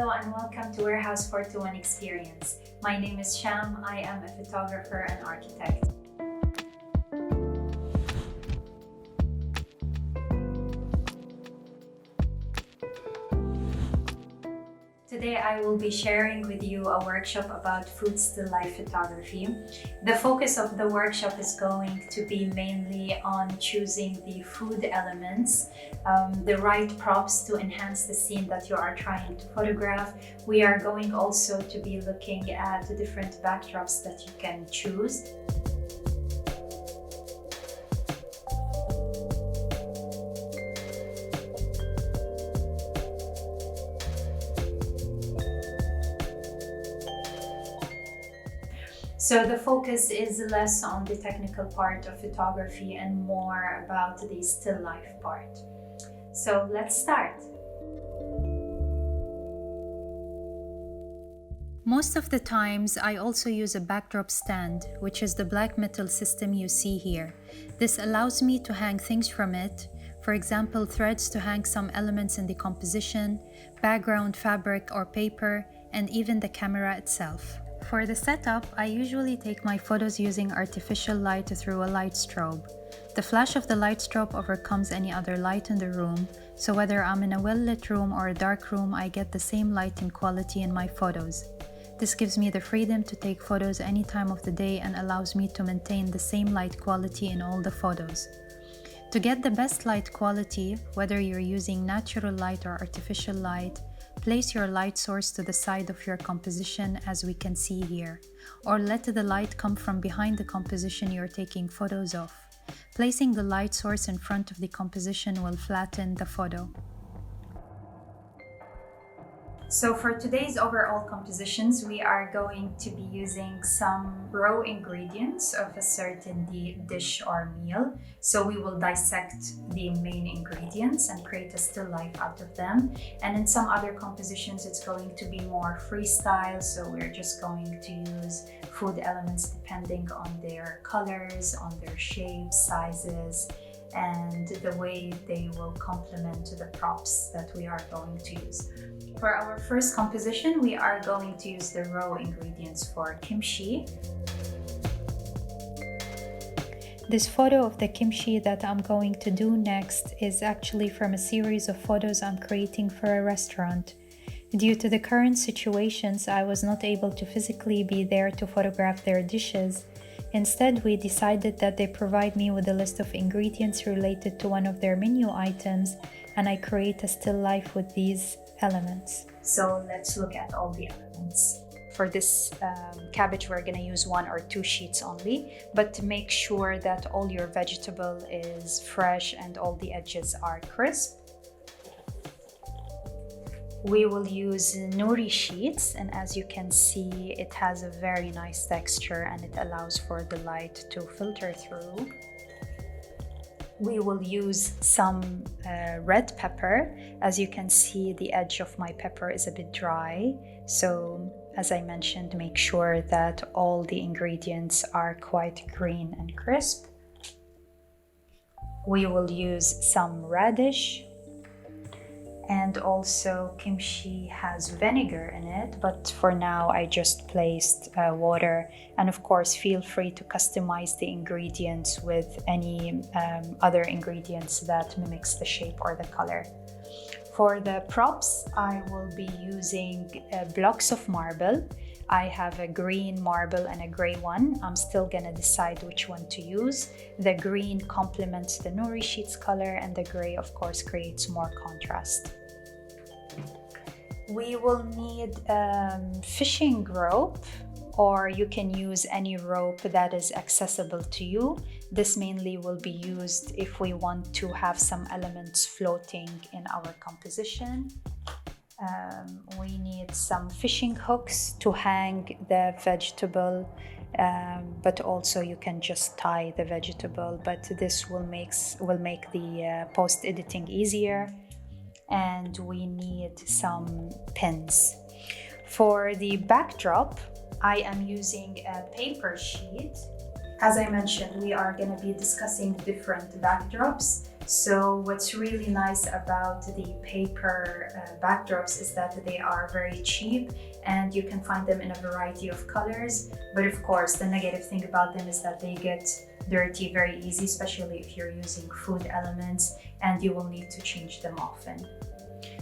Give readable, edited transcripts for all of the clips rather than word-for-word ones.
Hello and welcome to Warehouse 421 Experience. My name is Sham. I am a photographer and architect. Today I will be sharing with you a workshop about food still life photography. The focus of the workshop is going to be mainly on choosing the food elements, the right props to enhance the scene that you are trying to photograph. We are going also to be looking at the different backdrops that you can choose. So the focus is less on the technical part of photography and more about the still life part. So let's start. Most of the times I also use a backdrop stand, which is the black metal system you see here. This allows me to hang things from it, for example threads to hang some elements in the composition, background fabric or paper, and even the camera itself. For the setup, I usually take my photos using artificial light through a light strobe. The flash of the light strobe overcomes any other light in the room, so whether I'm in a well-lit room or a dark room, I get the same lighting quality in my photos. This gives me the freedom to take photos any time of the day and allows me to maintain the same light quality in all the photos. To get the best light quality, whether you're using natural light or artificial light, place your light source to the side of your composition as we can see here, or let the light come from behind the composition you're taking photos of. Placing the light source in front of the composition will flatten the photo. So for today's overall compositions, we are going to be using some raw ingredients of a certain dish or meal. So we will dissect the main ingredients and create a still life out of them. And in some other compositions, it's going to be more freestyle. So we're just going to use food elements depending on their colors, on their shapes, sizes, and the way they will complement the props that we are going to use. For our first composition, we are going to use the raw ingredients for kimchi. This photo of the kimchi that I'm going to do next is actually from a series of photos I'm creating for a restaurant. Due to the current situations, I was not able to physically be there to photograph their dishes. Instead, we decided that they provide me with a list of ingredients related to one of their menu items, and I create a still life with these elements. So let's look at all the elements. For this cabbage, we're going to use 1 or 2 sheets only, but make sure that all your vegetable is fresh and all the edges are crisp. We will use nori sheets, and as you can see, it has a very nice texture and it allows for the light to filter through. We will use some red pepper. As you can see, the edge of my pepper is a bit dry. So as I mentioned, make sure that all the ingredients are quite green and crisp. We will use some radish. And also kimchi has vinegar in it, but for now I just placed water. And of course, feel free to customize the ingredients with any other ingredients that mimics the shape or the color. For the props, I will be using blocks of marble. I have a green marble and a gray one. I'm still gonna decide which one to use. The green complements the nori sheets color, and the gray of course creates more contrast. We will need fishing rope, or you can use any rope that is accessible to you. This mainly will be used if we want to have some elements floating in our composition. We need some fishing hooks to hang the vegetable, but also you can just tie the vegetable, but this will make the post-editing easier. And we need some pins. For the backdrop, I am using a paper sheet as I mentioned, we are going to be discussing different backdrops. So what's really nice about the paper backdrops is that they are very cheap and you can find them in a variety of colors. But of course, the negative thing about them is that they get dirty very easy, especially if you're using food elements, and you will need to change them often.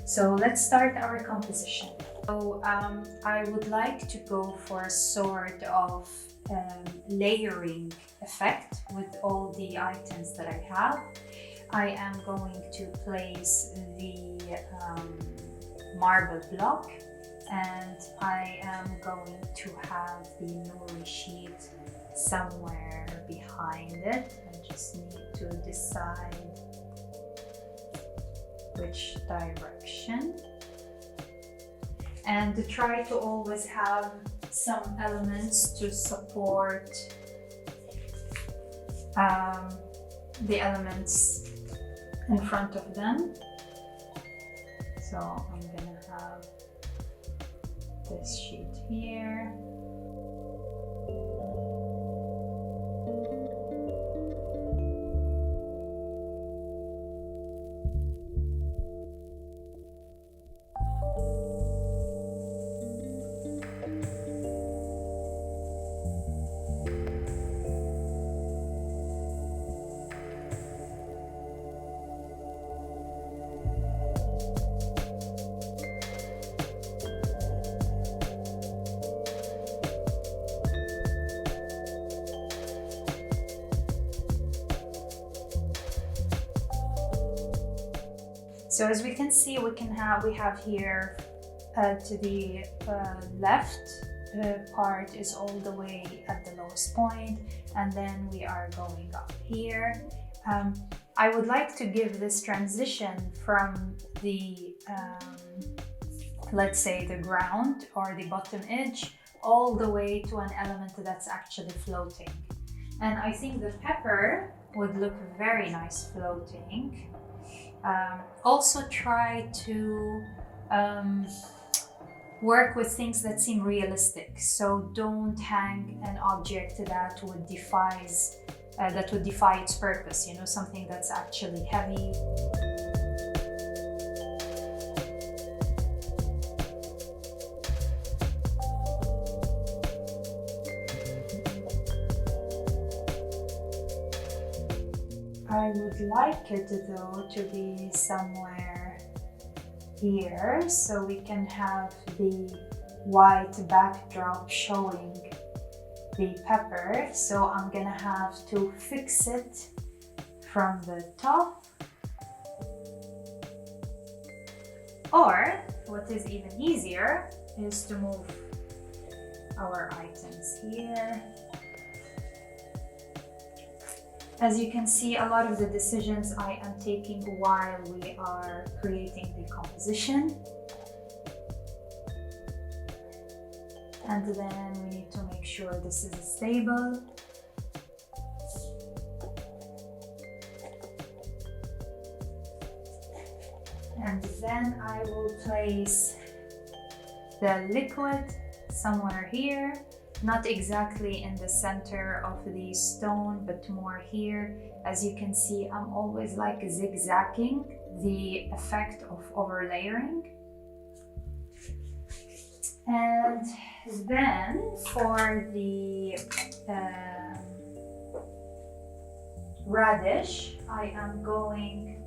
So let's start our composition. So I would like to go for a sort of layering effect with all the items that I have. I am going to place the marble block, and I am going to have the nuri sheet somewhere behind it. I just need to decide which direction, and try to always have some elements to support the elements in front of them. So I'm gonna have this sheet here. So as we can see, we have here to the left part is all the way at the lowest point, and then we are going up here. I would like to give this transition from the let's say the ground or the bottom edge all the way to an element that's actually floating. And I think the pepper would look very nice floating. Also try to work with things that seem realistic. So don't hang an object that would defy its purpose, you know, something that's actually heavy. I would like it though to be somewhere here, so we can have the white backdrop showing the pepper. So I'm gonna have to fix it from the top, or what is even easier is to move our items here. As you can see, a lot of the decisions I am taking while we are creating the composition. And then we need to make sure this is stable. And then I will place the liquid somewhere here. Not exactly in the center of the stone, but more here. As you can see, I'm always like zigzagging the effect of overlaying. And then for the radish, I am going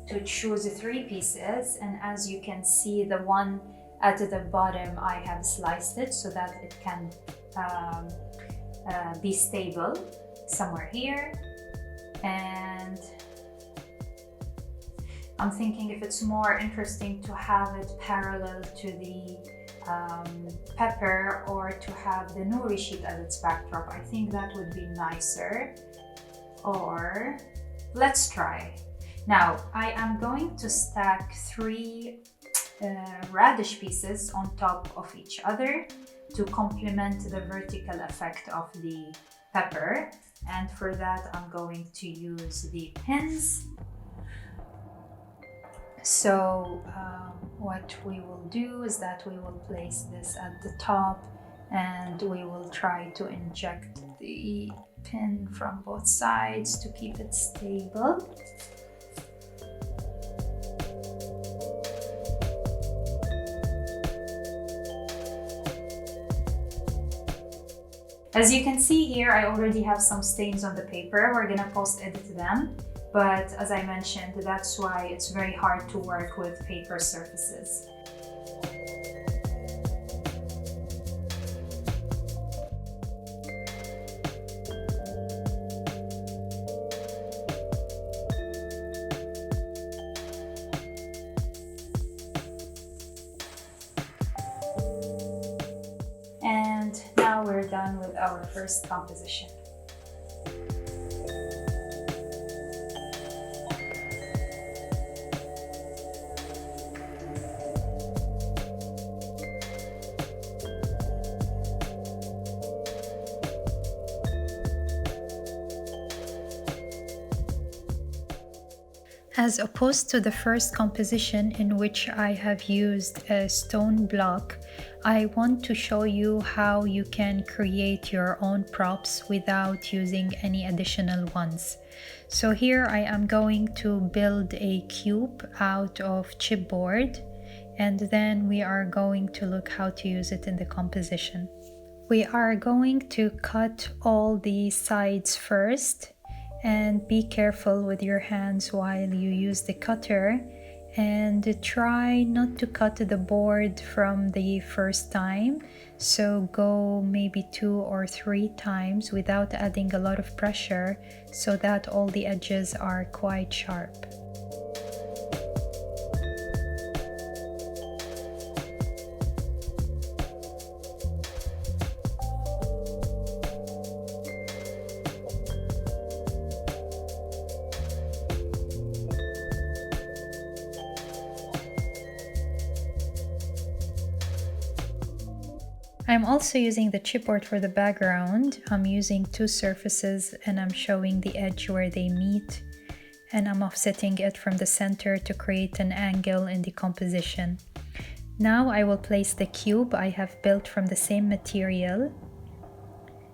to choose 3 pieces. And as you can see, the one at the bottom, I have sliced it so that it can be stable somewhere here. And I'm thinking if it's more interesting to have it parallel to the pepper, or to have the nuri sheet as its backdrop. I think that would be nicer. Or let's try. Now I am going to stack 3 radish pieces on top of each other to complement the vertical effect of the pepper. And for that, I'm going to use the pins. So what we will do is that we will place this at the top, and we will try to inject the pin from both sides to keep it stable. As you can see here, I already have some stains on the paper. We're gonna post-edit them, but as I mentioned, that's why it's very hard to work with paper surfaces. And now we're done with our first composition. As opposed to the first composition in which I have used a stone block, I want to show you how you can create your own props without using any additional ones. So here I am going to build a cube out of chipboard, and then we are going to look how to use it in the composition. We are going to cut all the sides first, and be careful with your hands while you use the cutter, and try not to cut the board from the first time. So go maybe 2 or 3 times without adding a lot of pressure, so that all the edges are quite sharp. I'm also using the chipboard for the background. I'm using 2 surfaces and I'm showing the edge where they meet, and I'm offsetting it from the center to create an angle in the composition. Now I will place the cube I have built from the same material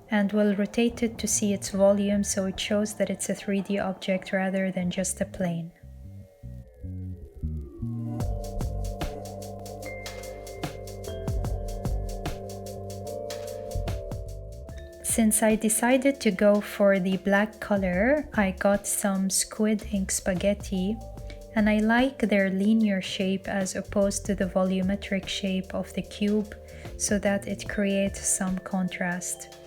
and will rotate it to see its volume, so it shows that it's a 3D object rather than just a plane. Since I decided to go for the black color, I got some squid ink spaghetti, and I like their linear shape as opposed to the volumetric shape of the cube, so that it creates some contrast.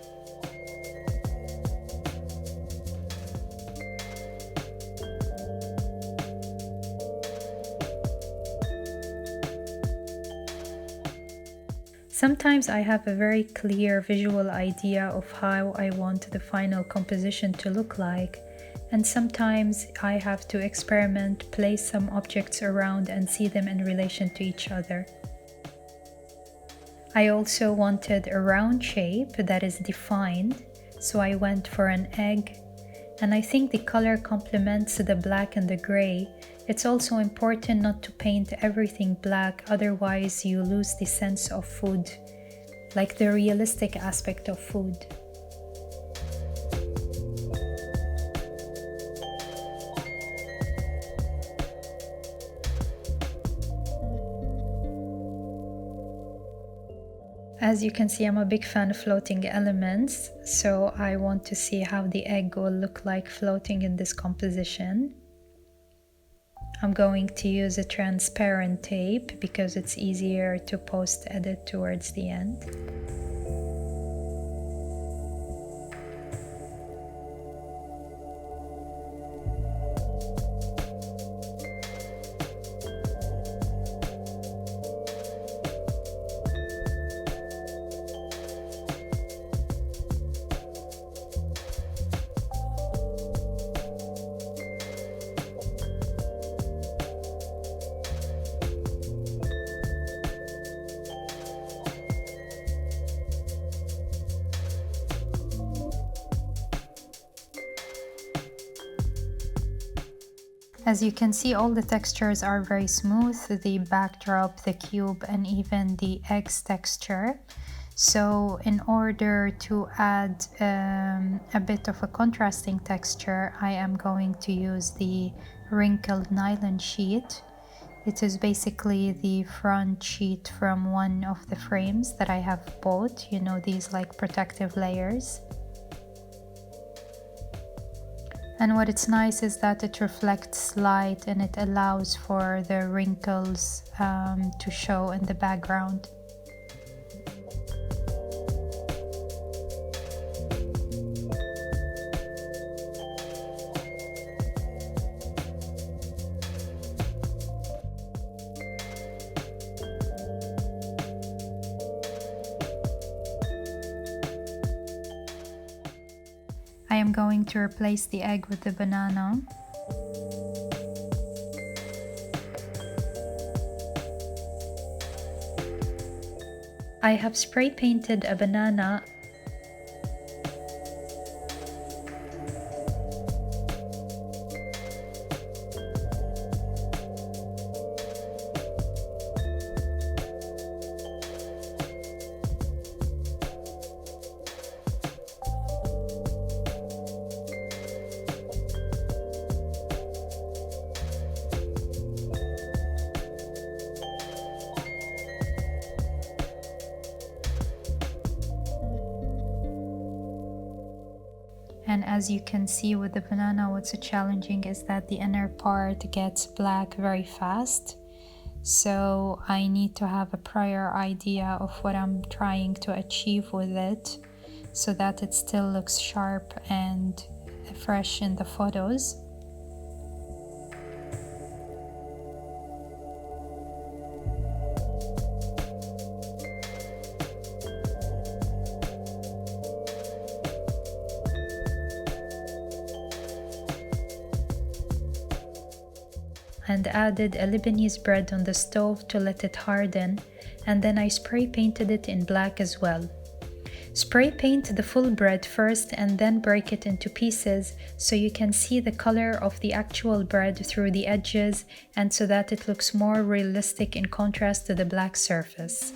Sometimes I have a very clear visual idea of how I want the final composition to look like, and sometimes I have to experiment, place some objects around and see them in relation to each other. I also wanted a round shape that is defined, so I went for an egg, and I think the color complements the black and the gray. It's also important not to paint everything black, otherwise you lose the sense of food, like the realistic aspect of food. As you can see, I'm a big fan of floating elements, so I want to see how the egg will look like floating in this composition. I'm going to use a transparent tape because it's easier to post-edit towards the end. As you can see, all the textures are very smooth, the backdrop, the cube, and even the egg's texture. So in order to add a bit of a contrasting texture, I am going to use the wrinkled nylon sheet. It is basically the front sheet from one of the frames that I have bought, you know, these like protective layers. And what it's nice is that it reflects light and it allows for the wrinkles to show in the background. I am going to replace the egg with the banana. I have spray painted a banana. And as you can see with the banana, what's so challenging is that the inner part gets black very fast. So I need to have a prior idea of what I'm trying to achieve with it so that it still looks sharp and fresh in the photos. And added a Lebanese bread on the stove to let it harden, and then I spray painted it in black as well. Spray paint the full bread first and then break it into pieces so you can see the color of the actual bread through the edges and so that it looks more realistic in contrast to the black surface.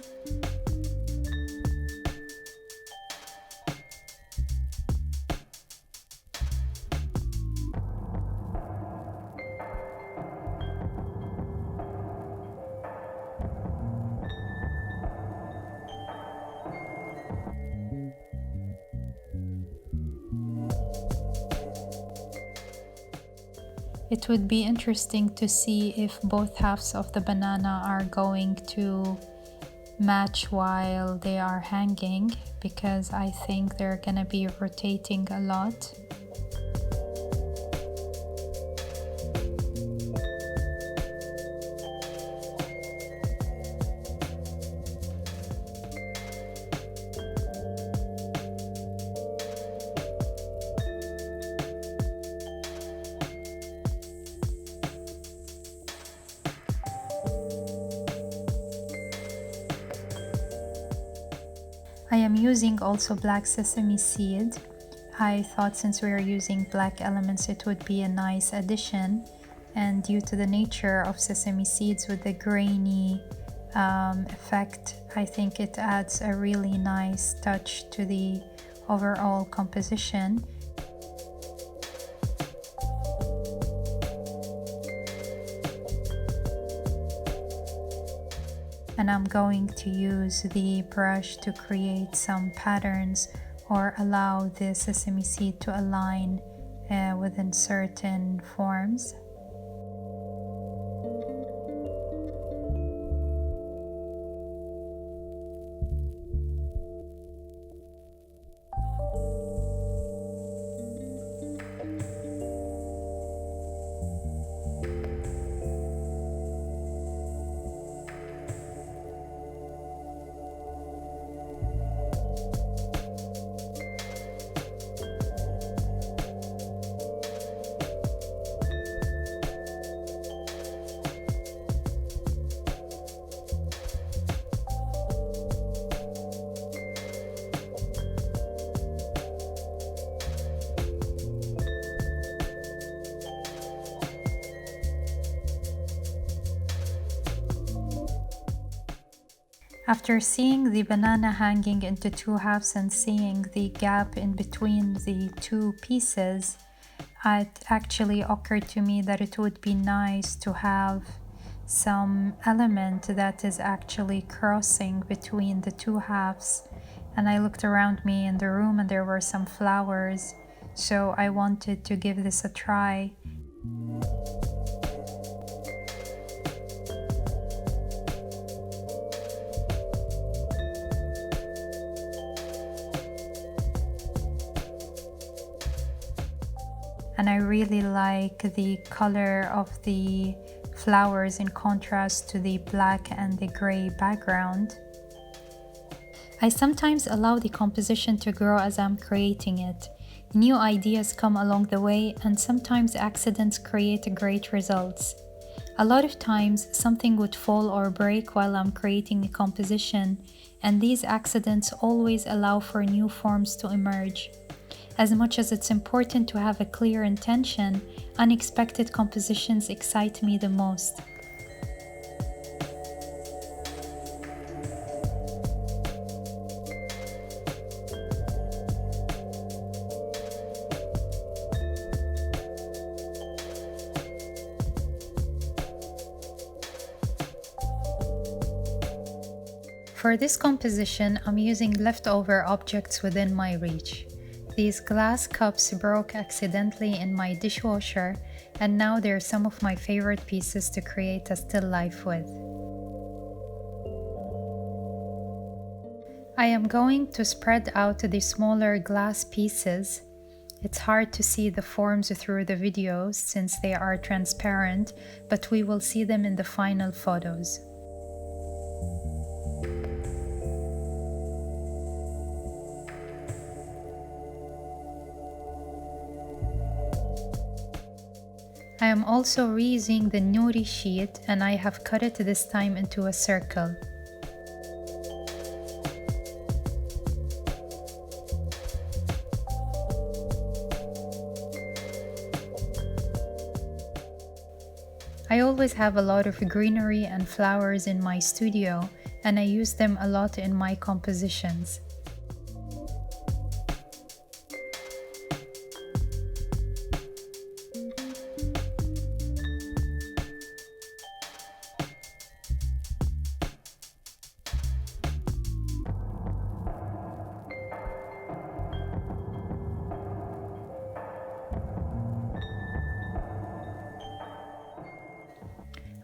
It would be interesting to see if both halves of the banana are going to match while they are hanging, because I think they're gonna be rotating a lot. I am using also black sesame seed. I thought since we are using black elements it would be a nice addition, and due to the nature of sesame seeds with the grainy effect, I think it adds a really nice touch to the overall composition. And I'm going to use the brush to create some patterns or allow the sesame seed to align within certain forms. After seeing the banana hanging into two halves and seeing the gap in between the two pieces, it actually occurred to me that it would be nice to have some element that is actually crossing between the two halves. And I looked around me in the room and there were some flowers, so I wanted to give this a try. And I really like the color of the flowers in contrast to the black and the gray background. I sometimes allow the composition to grow as I'm creating it. New ideas come along the way, and sometimes accidents create great results. A lot of times something would fall or break while I'm creating a composition, and these accidents always allow for new forms to emerge. As much as it's important to have a clear intention, unexpected compositions excite me the most. For this composition, I'm using leftover objects within my reach. These glass cups broke accidentally in my dishwasher, and now they're some of my favorite pieces to create a still life with. I am going to spread out the smaller glass pieces. It's hard to see the forms through the videos since they are transparent, but we will see them in the final photos. I am also reusing the nuri sheet, and I have cut it this time into a circle. I always have a lot of greenery and flowers in my studio, and I use them a lot in my compositions.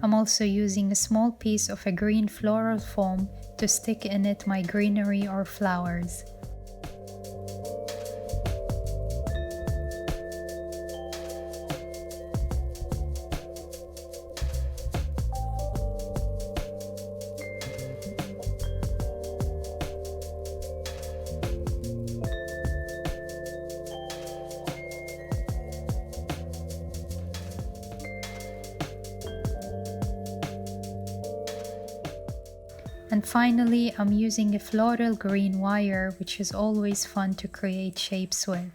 I'm also using a small piece of a green floral foam to stick in it my greenery or flowers. And finally, I'm using a floral green wire, which is always fun to create shapes with.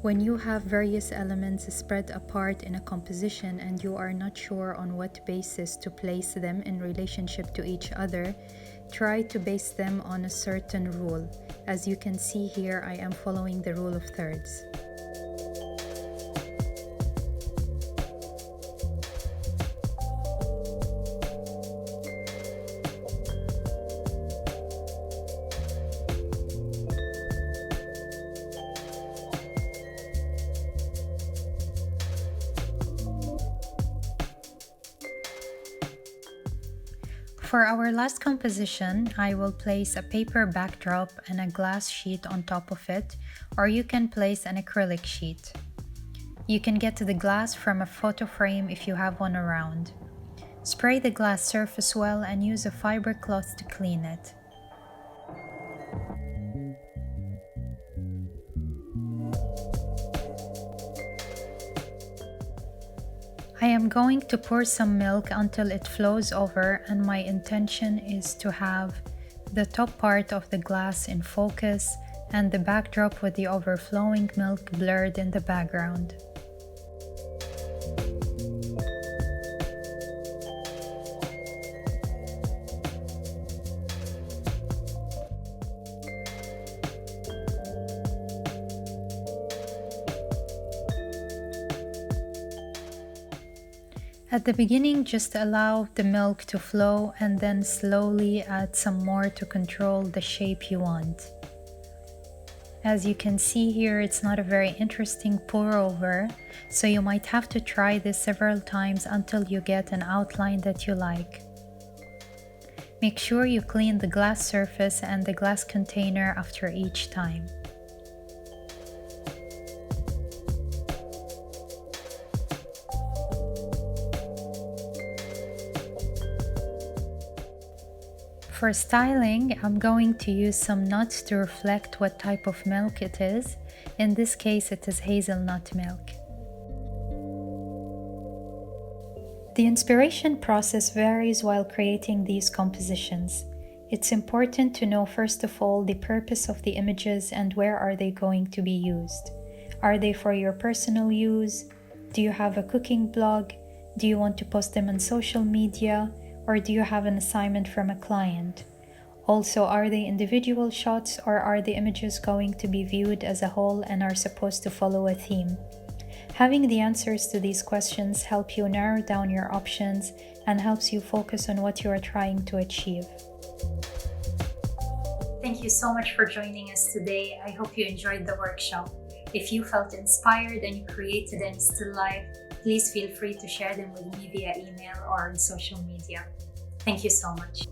When you have various elements spread apart in a composition and you are not sure on what basis to place them in relationship to each other, try to base them on a certain rule. As you can see here, I am following the rule of thirds. For our last composition, I will place a paper backdrop and a glass sheet on top of it, or you can place an acrylic sheet. You can get the glass from a photo frame if you have one around. Spray the glass surface well and use a fiber cloth to clean it. I am going to pour some milk until it flows over, and my intention is to have the top part of the glass in focus and the backdrop with the overflowing milk blurred in the background. At the beginning, just allow the milk to flow and then slowly add some more to control the shape you want. As you can see here, it's not a very interesting pour over, so you might have to try this several times until you get an outline that you like. Make sure you clean the glass surface and the glass container after each time. For styling, I'm going to use some nuts to reflect what type of milk it is. In this case, it is hazelnut milk. The inspiration process varies while creating these compositions. It's important to know first of all the purpose of the images and where are they going to be used. Are they for your personal use? Do you have a cooking blog? Do you want to post them on social media? Or do you have an assignment from a client? Also, are they individual shots or are the images going to be viewed as a whole and are supposed to follow a theme? Having the answers to these questions help you narrow down your options and helps you focus on what you are trying to achieve. Thank you so much for joining us today. I hope you enjoyed the workshop. If you felt inspired and you created any still life, please feel free to share them with me via email or on social media. Thank you so much.